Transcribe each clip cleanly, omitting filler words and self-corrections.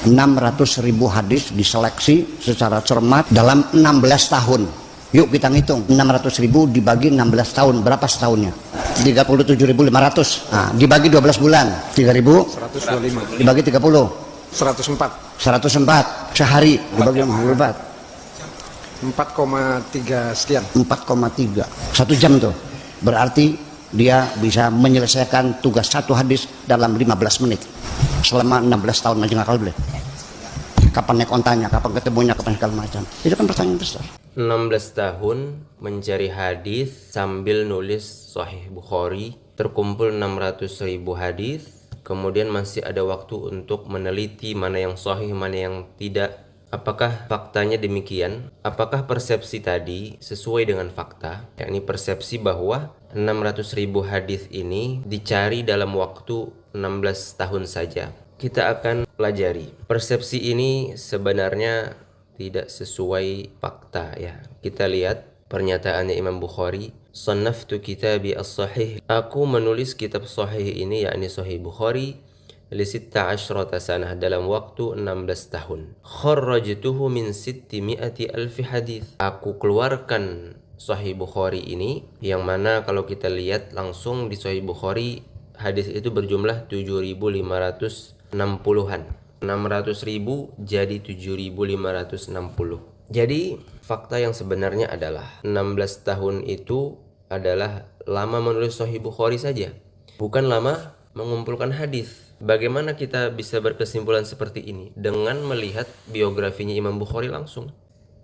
600.000 hadis diseleksi secara cermat dalam 16 tahun. Yuk kita ngitung, 600.000 dibagi 16 tahun, berapa setahunnya? 37.500. Nah, dibagi 12 bulan, 3.000 125 dibagi 30, 104 104 sehari dibagi 24, 4,3 sekian. 4,3 1 jam tuh. Berarti dia bisa menyelesaikan tugas satu hadis dalam 15 menit selama 16 tahun. Aja ngakal boleh. Kapan naik ontanya, kapan ketemunya, kapan segala macam. Itu kan pertanyaan besar. 16 tahun mencari hadis sambil nulis Sahih Bukhari, terkumpul 600.000 hadis. Kemudian masih ada waktu untuk meneliti mana yang sahih, mana yang tidak. Apakah faktanya demikian? Apakah persepsi tadi sesuai dengan fakta? Yakni persepsi bahwa 600.000 hadis ini dicari dalam waktu 16 tahun saja. Kita akan pelajari. Persepsi ini sebenarnya tidak sesuai fakta ya. Kita lihat pernyataannya Imam Bukhari. Sannaftu kitabi as-sahih. Aku menulis kitab sahih ini yakni Sahih Bukhari li 16 sanah dalam waktu 16 tahun. Kharrajtuhu min 600 alfi hadis. Aku keluarkan Sahih Bukhari ini yang mana kalau kita lihat langsung di Sahih Bukhari hadis itu berjumlah 7.560-an. 600.000 jadi 7.560. Jadi fakta yang sebenarnya adalah 16 tahun itu adalah lama menulis Sahih Bukhari saja, bukan lama mengumpulkan hadis. Bagaimana kita bisa berkesimpulan seperti ini? Dengan melihat biografinya Imam Bukhari langsung.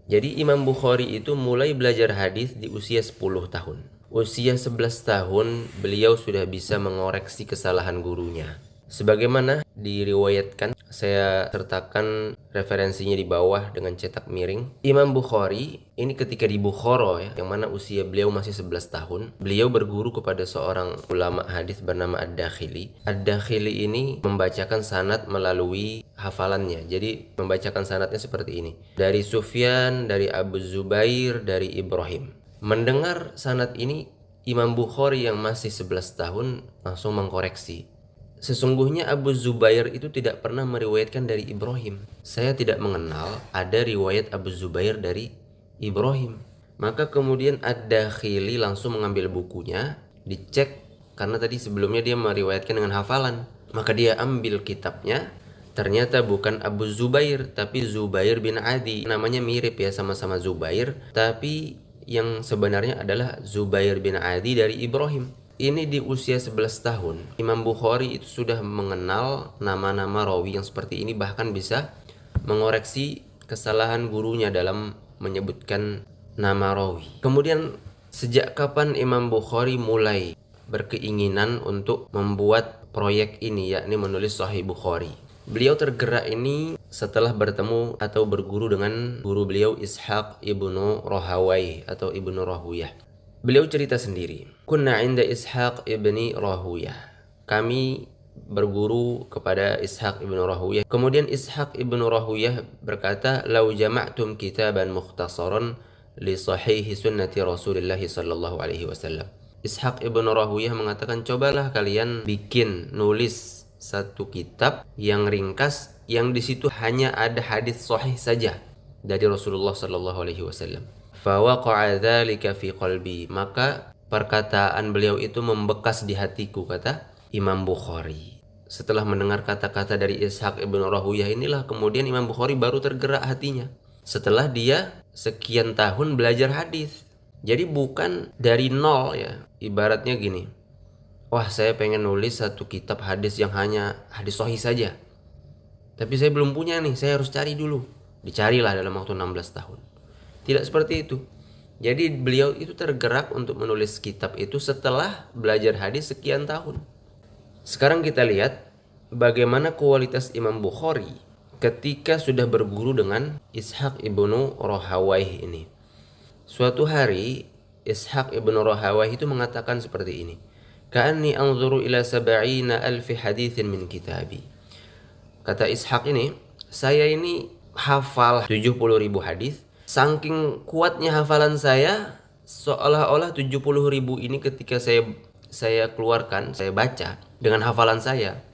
Jadi Imam Bukhari itu mulai belajar hadis di usia 10 tahun. Usia 11 tahun beliau sudah bisa mengoreksi kesalahan gurunya. Sebagaimana diriwayatkan, saya sertakan referensinya di bawah dengan cetak miring. Imam Bukhari ini ketika di Bukhara ya, yang mana usia beliau masih 11 tahun, beliau berguru kepada seorang ulama hadis bernama Ad-Dakhili. Ad-Dakhili ini membacakan sanad melalui hafalannya. Jadi membacakan sanadnya seperti ini. Dari Sufyan, dari Abu Zubair, dari Ibrahim. Mendengar sanad ini, Imam Bukhari yang masih 11 tahun langsung mengkoreksi. Sesungguhnya Abu Zubair itu tidak pernah meriwayatkan dari Ibrahim. Saya tidak mengenal ada riwayat Abu Zubair dari Ibrahim. Maka kemudian Ad-Dakhili langsung mengambil bukunya, dicek karena tadi sebelumnya dia meriwayatkan dengan hafalan. Maka dia ambil kitabnya, ternyata bukan Abu Zubair tapi Zubair bin Adi. Namanya mirip ya, sama-sama Zubair, tapi yang sebenarnya adalah Zubair bin Adi dari Ibrahim. Ini di usia 11 tahun, Imam Bukhari itu sudah mengenal nama-nama rawi yang seperti ini, bahkan bisa mengoreksi kesalahan gurunya dalam menyebutkan nama rawi. Kemudian sejak kapan Imam Bukhari mulai berkeinginan untuk membuat proyek ini, yakni menulis Sahih Bukhari? Beliau tergerak ini setelah bertemu atau berguru dengan guru beliau Ishaq ibnu Rahawai atau ibnu Rahuyah. Beliau cerita sendiri. Kunna inda Ishaq ibni Rahuyah. Kami berguru kepada Ishaq ibnu Rahuyah. Kemudian Ishaq ibnu Rahuyah berkata, "Lau jama'tum kitaban mukhtasaran li sahihi sunnati Rasulullah sallallahu alaihi wasallam." Ishaq ibnu Rahuyah mengatakan, cobalah kalian bikin nulis satu kitab yang ringkas, yang di situ hanya ada hadis sahih saja dari Rasulullah sallallahu alaihi wasallam. Fawaqa'a dzalika fi qalbi, maka perkataan beliau itu membekas di hatiku, kata Imam Bukhari. Setelah mendengar kata-kata dari Ishaq ibn Rahuyah inilah kemudian Imam Bukhari baru tergerak hatinya. Setelah dia sekian tahun belajar hadis. Jadi bukan dari nol ya. Ibaratnya gini. Wah, saya pengen nulis satu kitab hadis yang hanya hadis sahih saja. Tapi saya belum punya nih, saya harus cari dulu. Dicarilah dalam waktu 16 tahun. Tidak seperti itu. Jadi beliau itu tergerak untuk menulis kitab itu setelah belajar hadis sekian tahun. Sekarang kita lihat bagaimana kualitas Imam Bukhari ketika sudah berguru dengan Ishaq ibnu Rahawai ini. Suatu hari Ishaq ibnu Rahawai itu mengatakan seperti ini. Ka'anni anzuru ila 70,000 haditsin min kitabi. Kata Ishaq ini, saya ini hafal 70.000 hadis. Saking kuatnya hafalan saya, seolah-olah 70.000 ini ketika saya keluarkan, saya baca dengan hafalan saya,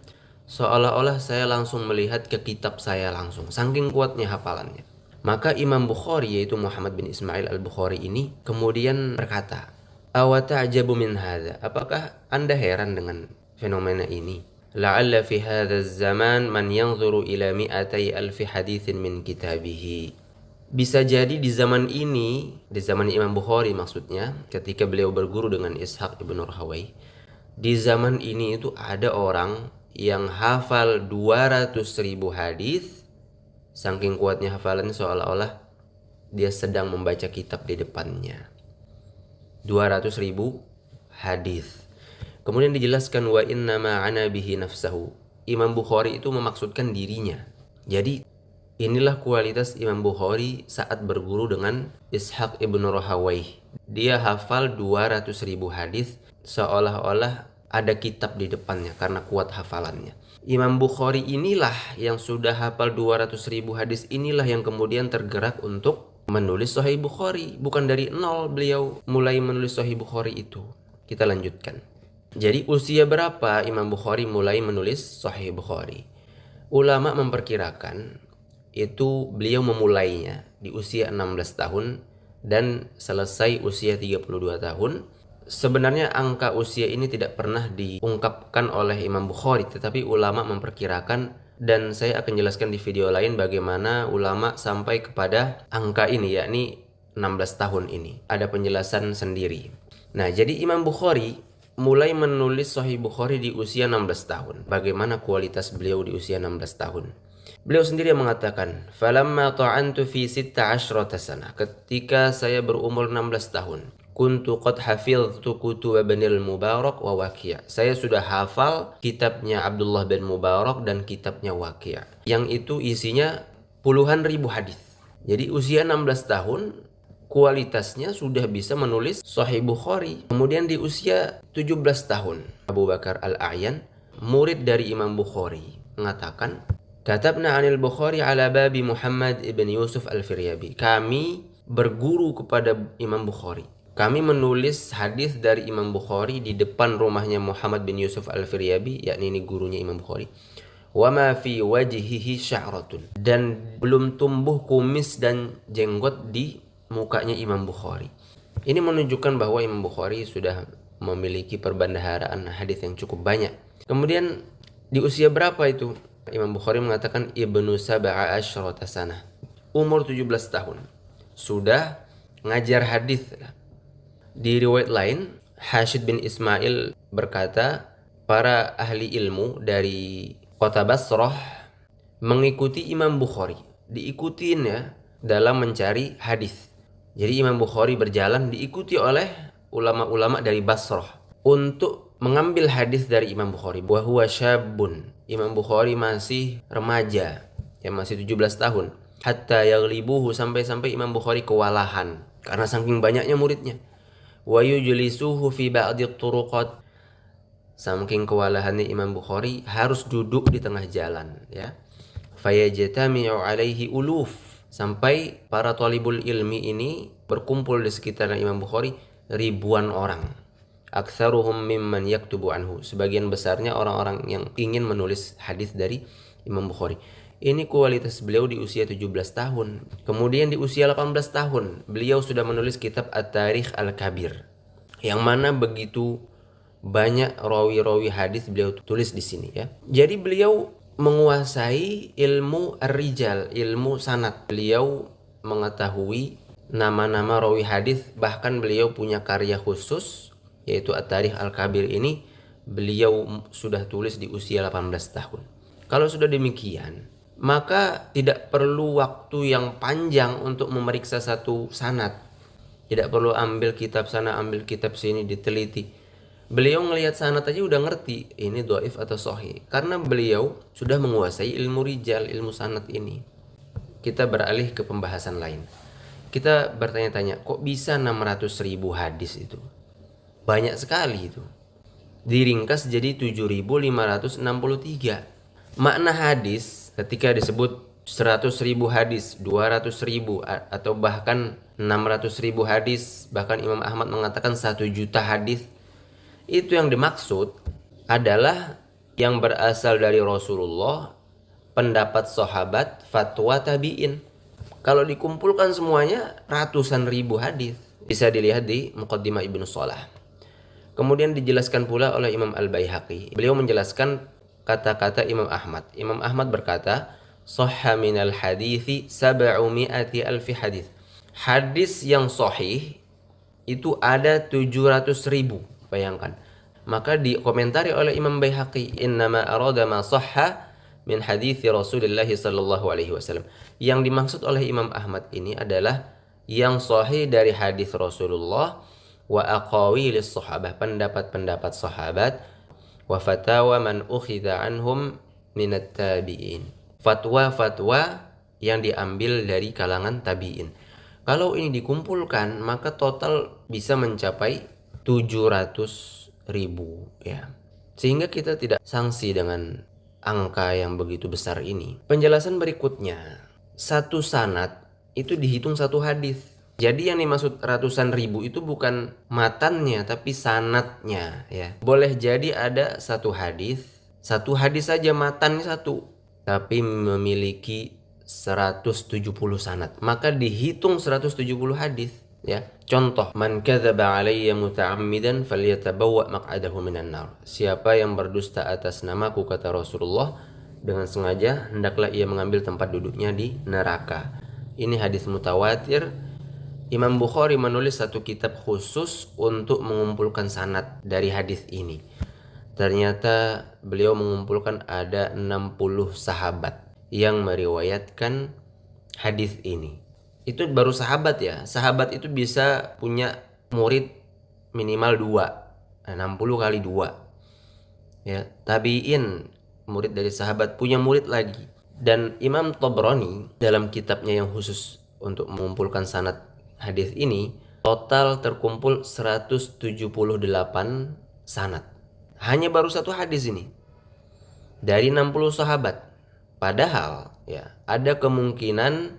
seolah-olah saya langsung melihat ke kitab saya langsung, saking kuatnya hafalannya. Maka Imam Bukhari, yaitu Muhammad bin Ismail al-Bukhari ini, kemudian berkata, "Awata'jabu min hadza?" Apakah Anda heran dengan fenomena ini? "La'alla fi hadza zaman man yanzuru ila mi'atai alfi haditsin min kitabihi." Bisa jadi di zaman ini, di zaman Imam Bukhari maksudnya, ketika beliau berguru dengan Ishaq ibn Rahawai, di zaman ini itu ada orang yang hafal 200.000 hadis, saking kuatnya hafalannya seolah-olah dia sedang membaca kitab di depannya. 200.000 hadis. Kemudian dijelaskan wa inna ma'ana bihi nafsahu. Imam Bukhari itu memaksudkan dirinya. Jadi inilah kualitas Imam Bukhari saat berguru dengan Ishaq ibn Rahawai. Dia hafal 200.000 hadis seolah-olah ada kitab di depannya karena kuat hafalannya. Imam Bukhari inilah yang sudah hafal 200.000 hadis, inilah yang kemudian tergerak untuk menulis Sahih Bukhari. Bukan dari nol beliau mulai menulis Sahih Bukhari itu. Kita lanjutkan. Jadi usia berapa Imam Bukhari mulai menulis Sahih Bukhari? Ulama memperkirakan itu beliau memulainya di usia 16 tahun dan selesai usia 32 tahun. Sebenarnya angka usia ini tidak pernah diungkapkan oleh Imam Bukhari, tetapi ulama memperkirakan, dan saya akan jelaskan di video lain bagaimana ulama sampai kepada angka ini, yakni 16 tahun ini. Ada penjelasan sendiri. Nah, jadi Imam Bukhari mulai menulis Sahih Bukhari di usia 16 tahun. Bagaimana kualitas beliau di usia 16 tahun? Beliau sendiri mengatakan, "Falamma ta'antu fi 16 sana." Ketika saya berumur 16 tahun, kuntu qad hafiztu kutub Ibnul Mubarak wa Waqi'. Saya sudah hafal kitabnya Abdullah bin Mubarak dan kitabnya Waqi', yang itu isinya puluhan ribu hadis. Jadi usia 16 tahun kualitasnya sudah bisa menulis Sahih Bukhari. Kemudian di usia 17 tahun, Abu Bakar Al-A'yan, murid dari Imam Bukhari, mengatakan, "Katabna 'anil Bukhari 'ala babi Muhammad ibn Yusuf Al-Firyabi." Kami berguru kepada Imam Bukhari. Kami menulis hadis dari Imam Bukhari di depan rumahnya Muhammad bin Yusuf Al-Firyabi, yakni ini gurunya Imam Bukhari. Wa ma fi wajhihi sya'ratun. Dan belum tumbuh kumis dan jenggot di mukanya Imam Bukhari. Ini menunjukkan bahwa Imam Bukhari sudah memiliki perbendaharaan hadis yang cukup banyak. Kemudian di usia berapa itu? Imam Bukhari mengatakan ibnu sab'a asyrata sanah. Umur 17 tahun. Sudah ngajar hadis. Di riwayat lain, Hashid bin Ismail berkata, para ahli ilmu dari kota Basrah mengikuti Imam Bukhari. Diikutin ya dalam mencari hadis. Jadi Imam Bukhari berjalan diikuti oleh ulama-ulama dari Basrah untuk mengambil hadis dari Imam Bukhari. Wa huwa syabun. Imam Bukhari masih remaja, yang masih 17 tahun. Hatta yaghlibuhu, sampai-sampai Imam Bukhari kewalahan karena saking banyaknya muridnya. Wa yujlisuhu fi ba'di turuqat. Saking kewalahannya Imam Bukhari harus duduk di tengah jalan, ya. Fayajtami'u alaihi uluf, sampai para talibul ilmi ini berkumpul di sekitar Imam Bukhari ribuan orang. Aktsaruhum mimman yaktubu anhu. Sebagian besarnya orang-orang yang ingin menulis hadis dari Imam Bukhari. Ini kualitas beliau di usia 17 tahun. Kemudian di usia 18 tahun, beliau sudah menulis kitab At-Tarikh Al-Kabir, yang mana begitu banyak rawi-rawi hadis beliau tulis di sini, ya. Jadi beliau menguasai ilmu ar-rijal, ilmu sanad. Beliau mengetahui nama-nama rawi hadis, bahkan beliau punya karya khusus yaitu At-Tarikh Al-Kabir ini beliau sudah tulis di usia 18 tahun. Kalau sudah demikian, maka tidak perlu waktu yang panjang untuk memeriksa satu sanad. Tidak perlu ambil kitab sana, ambil kitab sini, diteliti. Beliau ngelihat sanad aja udah ngerti ini dhaif atau sahih, karena beliau sudah menguasai ilmu rijal, ilmu sanad ini. Kita beralih ke pembahasan lain. Kita bertanya-tanya, kok bisa 600.000 hadis itu? Banyak sekali itu. Diringkas jadi 7.563. Makna hadis ketika disebut 100.000 hadis, 200.000 atau bahkan 600.000 hadis, bahkan Imam Ahmad mengatakan 1 juta hadis, itu yang dimaksud adalah yang berasal dari Rasulullah, pendapat sahabat, fatwa tabi'in. Kalau dikumpulkan semuanya ratusan ribu hadis. Bisa dilihat di Muqaddimah Ibnu Shalah. Kemudian dijelaskan pula oleh Imam Al-Baihaqi. Beliau menjelaskan kata-kata Imam Ahmad. Imam Ahmad berkata, "Shahha minal hadithi 700 alfi hadis." Hadis yang sahih itu ada 700 ribu. Bayangkan. Maka dikomentari oleh Imam Baihaqi, "Innama arada ma sahha min hadithi Rasulullah sallallahu alaihi wasallam." Yang dimaksud oleh Imam Ahmad ini adalah yang sahih dari hadis Rasulullah, wa aqawilis sahabah, pendapat-pendapat sahabat, wa fatawa man ukhidha anhum minat tabi'in, fatwa-fatwa yang diambil dari kalangan tabi'in. Kalau ini dikumpulkan maka total bisa mencapai 700 ribu ya. Sehingga kita tidak sanksi dengan angka yang begitu besar ini. Penjelasan berikutnya, satu sanad itu dihitung satu hadis. Jadi yang dimaksud ratusan ribu itu bukan matannya tapi sanadnya ya. Boleh jadi ada satu hadis saja matannya satu, tapi memiliki 170 sanad. Maka dihitung 170 hadis ya. Contoh, man kadzaba alayya muta'ammidan falyatabawwa maq'adahu minan nar. Siapa yang berdusta atas namaku, kata Rasulullah, dengan sengaja hendaklah ia mengambil tempat duduknya di neraka. Ini hadis mutawatir. Imam Bukhari menulis satu kitab khusus untuk mengumpulkan sanad dari hadis ini. Ternyata beliau mengumpulkan ada 60 sahabat yang meriwayatkan hadis ini. Itu baru sahabat ya. Sahabat itu bisa punya murid minimal 2. 60 kali 2. Ya, tabi'in, murid dari sahabat, punya murid lagi. Dan Imam Tabrani dalam kitabnya yang khusus untuk mengumpulkan sanad hadis ini, total terkumpul 178 sanad. Hanya baru satu hadis ini dari 60 sahabat. Padahal ya, ada kemungkinan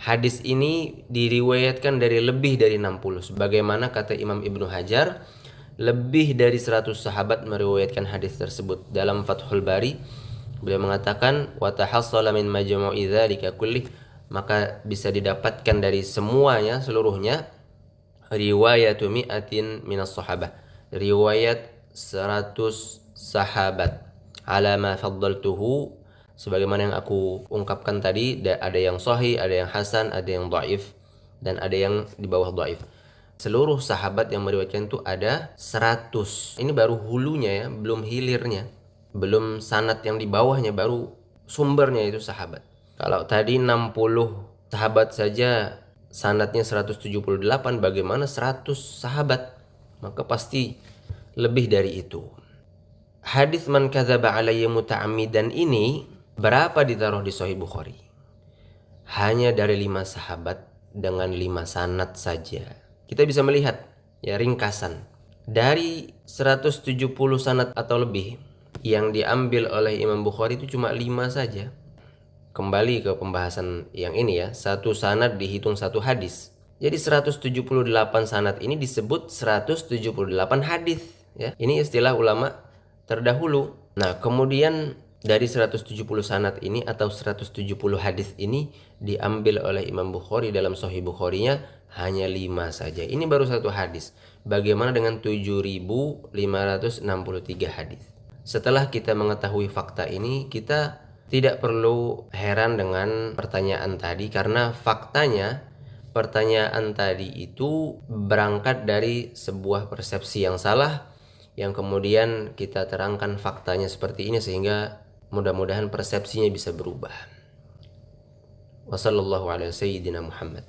hadis ini diriwayatkan dari lebih dari 60. Sebagaimana kata Imam Ibnu Hajar, lebih dari 100 sahabat meriwayatkan hadis tersebut. Dalam Fathul Bari beliau mengatakan, wa tahassala min majmu'i dzalika kullih, maka bisa didapatkan dari semuanya, seluruhnya, riwayatu mi'atin minas sahabah, riwayat 100 sahabat, ala ma faddaltuhu, sebagaimana yang aku ungkapkan tadi. Ada yang sahih, ada yang hasan, ada yang dhaif, dan ada yang di bawah dhaif. Seluruh sahabat yang meriwayatkan itu ada 100. Ini baru hulunya ya, belum hilirnya, belum sanad yang di bawahnya, baru sumbernya itu sahabat. Kalau tadi 60 sahabat saja sanadnya 178, bagaimana 100 sahabat? Maka pasti lebih dari itu. Hadis man kadzaba alayya muta'ammidan ini berapa ditaruh di Sahih Bukhari? Hanya dari 5 sahabat dengan 5 sanad saja. Kita bisa melihat ya ringkasan. Dari 170 sanad atau lebih yang diambil oleh Imam Bukhari itu cuma 5 saja. Kembali ke pembahasan yang ini ya, satu sanad dihitung satu hadis. Jadi 178 sanad ini disebut 178 hadis ya. Ini istilah ulama terdahulu. Nah, kemudian dari 170 sanad ini atau 170 hadis ini diambil oleh Imam Bukhari dalam Sahih Bukharinya hanya 5 saja. Ini baru satu hadis. Bagaimana dengan 7.563 hadis? Setelah kita mengetahui fakta ini, kita tidak perlu heran dengan pertanyaan tadi, karena faktanya pertanyaan tadi itu berangkat dari sebuah persepsi yang salah, yang kemudian kita terangkan faktanya seperti ini, sehingga mudah-mudahan persepsinya bisa berubah. Wassallallahu ala sayyidina Muhammad.